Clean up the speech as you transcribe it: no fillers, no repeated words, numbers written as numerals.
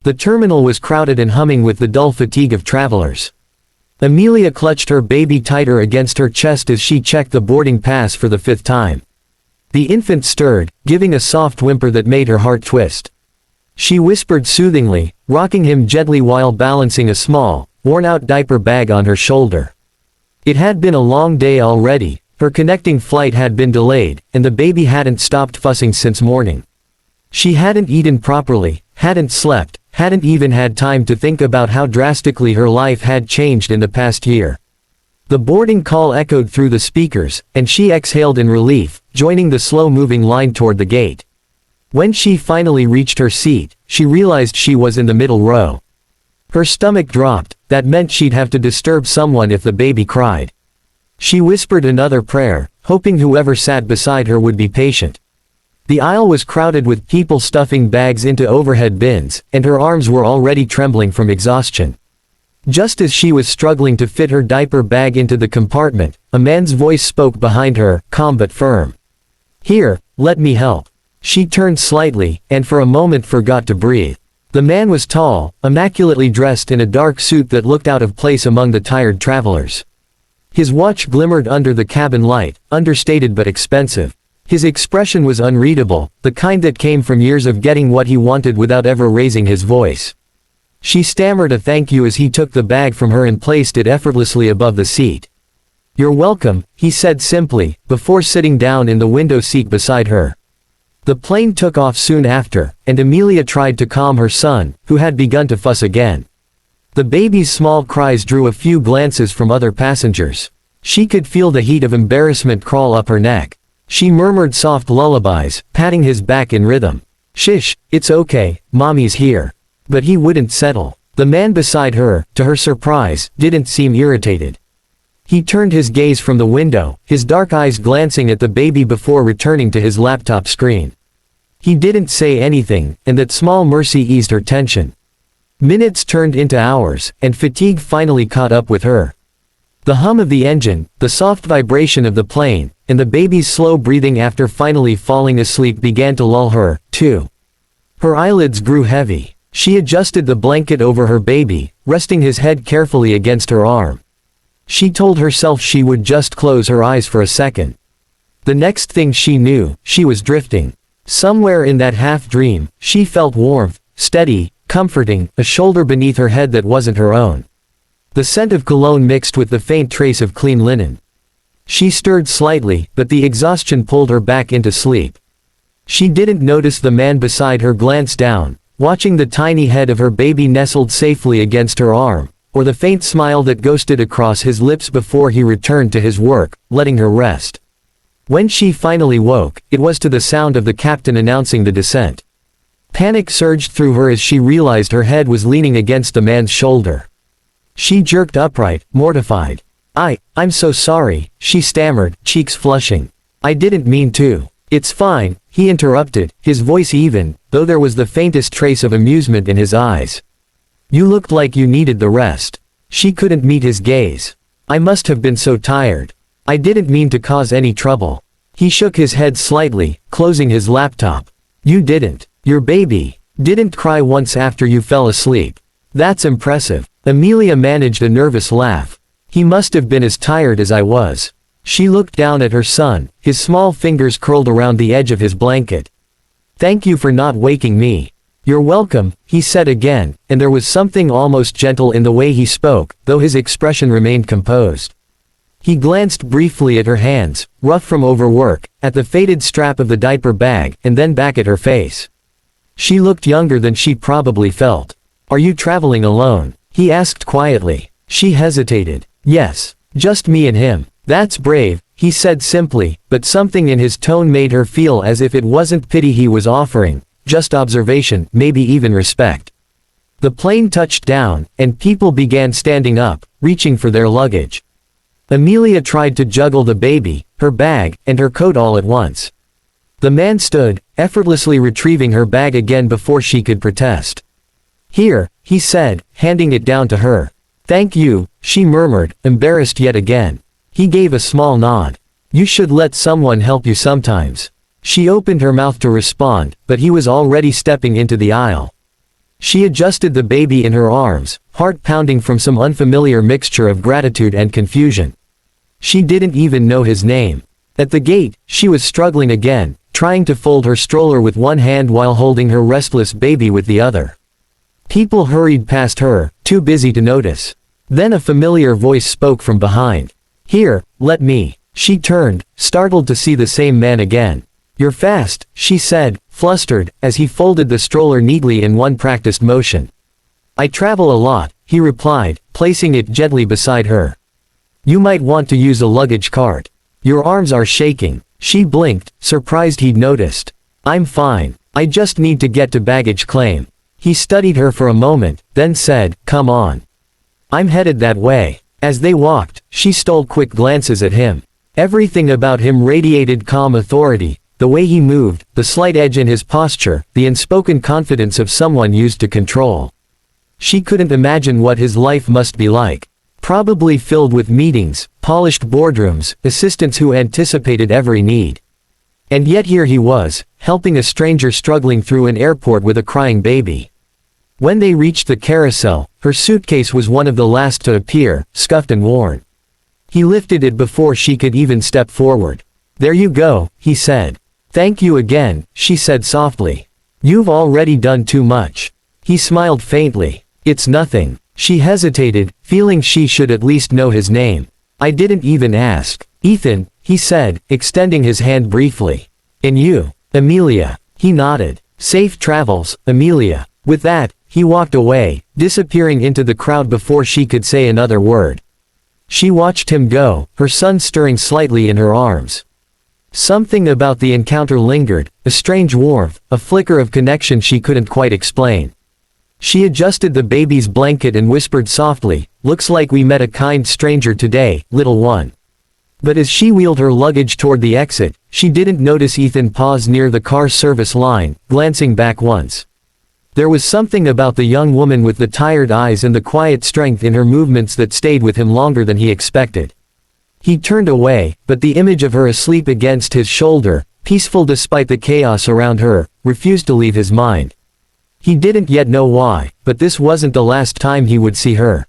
The terminal was crowded and humming with the dull fatigue of travelers. Amelia clutched her baby tighter against her chest as she checked the boarding pass for the 5th time. The infant stirred, giving a soft whimper that made her heart twist. She whispered soothingly, rocking him gently while balancing a small, worn-out diaper bag on her shoulder. It had been a long day already, her connecting flight had been delayed, and the baby hadn't stopped fussing since morning. She hadn't eaten properly, hadn't slept, hadn't even had time to think about how drastically her life had changed in the past year. The boarding call echoed through the speakers, and she exhaled in relief, joining the slow-moving line toward the gate. When she finally reached her seat, she realized she was in the middle row. Her stomach dropped, that meant she'd have to disturb someone if the baby cried. She whispered another prayer, hoping whoever sat beside her would be patient. The aisle was crowded with people stuffing bags into overhead bins, and her arms were already trembling from exhaustion. Just as she was struggling to fit her diaper bag into the compartment, a man's voice spoke behind her, calm but firm. "Here, let me help." She turned slightly, and for a moment forgot to breathe. The man was tall, immaculately dressed in a dark suit that looked out of place among the tired travelers. His watch glimmered under the cabin light, understated but expensive. His expression was unreadable, the kind that came from years of getting what he wanted without ever raising his voice. She stammered a thank you as he took the bag from her and placed it effortlessly above the seat. "You're welcome," he said simply, before sitting down in the window seat beside her. The plane took off soon after, and Amelia tried to calm her son, who had begun to fuss again. The baby's small cries drew a few glances from other passengers. She could feel the heat of embarrassment crawl up her neck. She murmured soft lullabies, patting his back in rhythm. "Shish, it's okay, mommy's here." But he wouldn't settle. The man beside her, to her surprise, didn't seem irritated. He turned his gaze from the window, his dark eyes glancing at the baby before returning to his laptop screen. He didn't say anything, and that small mercy eased her tension. Minutes turned into hours, and fatigue finally caught up with her. The hum of the engine, the soft vibration of the plane, and the baby's slow breathing after finally falling asleep began to lull her, too. Her eyelids grew heavy. She adjusted the blanket over her baby, resting his head carefully against her arm. She told herself she would just close her eyes for a second. The next thing she knew, she was drifting. Somewhere in that half-dream, she felt warmth, steady, comforting, a shoulder beneath her head that wasn't her own. The scent of cologne mixed with the faint trace of clean linen. She stirred slightly, but the exhaustion pulled her back into sleep. She didn't notice the man beside her glance down, watching the tiny head of her baby nestled safely against her arm, or the faint smile that ghosted across his lips before he returned to his work, letting her rest. When she finally woke, it was to the sound of the captain announcing the descent. Panic surged through her as she realized her head was leaning against the man's shoulder. She jerked upright, mortified. I'm so sorry," she stammered, cheeks flushing. "I didn't mean to." "It's fine," he interrupted, his voice even, though there was the faintest trace of amusement in his eyes. "You looked like you needed the rest." She couldn't meet his gaze. "I must have been so tired. I didn't mean to cause any trouble." He shook his head slightly, closing his laptop. "You didn't. Your baby didn't cry once after you fell asleep. That's impressive." Amelia managed a nervous laugh. "He must have been as tired as I was." She looked down at her son, his small fingers curled around the edge of his blanket. "Thank you for not waking me." "You're welcome," he said again, and there was something almost gentle in the way he spoke, though his expression remained composed. He glanced briefly at her hands, rough from overwork, at the faded strap of the diaper bag, and then back at her face. She looked younger than she probably felt. "Are you traveling alone?" he asked quietly. She hesitated. "Yes, just me and him." "That's brave," he said simply, but something in his tone made her feel as if it wasn't pity he was offering, just observation, maybe even respect. The plane touched down, and people began standing up, reaching for their luggage. Amelia tried to juggle the baby, her bag, and her coat all at once. The man stood, effortlessly retrieving her bag again before she could protest. "Here," he said, handing it down to her. "Thank you," she murmured, embarrassed yet again. He gave a small nod. "You should let someone help you sometimes." She opened her mouth to respond, but he was already stepping into the aisle. She adjusted the baby in her arms, heart pounding from some unfamiliar mixture of gratitude and confusion. She didn't even know his name. At the gate, she was struggling again, trying to fold her stroller with one hand while holding her restless baby with the other. People hurried past her, too busy to notice. Then a familiar voice spoke from behind. "Here, let me." She turned, startled to see the same man again. "You're fast," she said, flustered, as he folded the stroller neatly in one practiced motion. "I travel a lot," he replied, placing it gently beside her. "You might want to use a luggage cart. Your arms are shaking." She blinked, surprised he'd noticed. "I'm fine. I just need to get to baggage claim." He studied her for a moment, then said, "Come on. I'm headed that way." As they walked, she stole quick glances at him. Everything about him radiated calm authority, the way he moved, the slight edge in his posture, the unspoken confidence of someone used to control. She couldn't imagine what his life must be like. Probably filled with meetings, polished boardrooms, assistants who anticipated every need. And yet here he was, helping a stranger struggling through an airport with a crying baby. When they reached the carousel, her suitcase was one of the last to appear, scuffed and worn. He lifted it before she could even step forward. "There you go," he said. "Thank you again," she said softly. "You've already done too much." He smiled faintly. "It's nothing." She hesitated, feeling she should at least know his name. "I didn't even ask." "Ethan," he said, extending his hand briefly. "And you?" "Amelia." He nodded. "Safe travels, Amelia." With that, he walked away, disappearing into the crowd before she could say another word. She watched him go, her son stirring slightly in her arms. Something about the encounter lingered, a strange warmth, a flicker of connection she couldn't quite explain. She adjusted the baby's blanket and whispered softly, "Looks like we met a kind stranger today, little one." But as she wheeled her luggage toward the exit, she didn't notice Ethan pause near the car service line, glancing back once. There was something about the young woman with the tired eyes and the quiet strength in her movements that stayed with him longer than he expected. He turned away, but the image of her asleep against his shoulder, peaceful despite the chaos around her, refused to leave his mind. He didn't yet know why, but this wasn't the last time he would see her.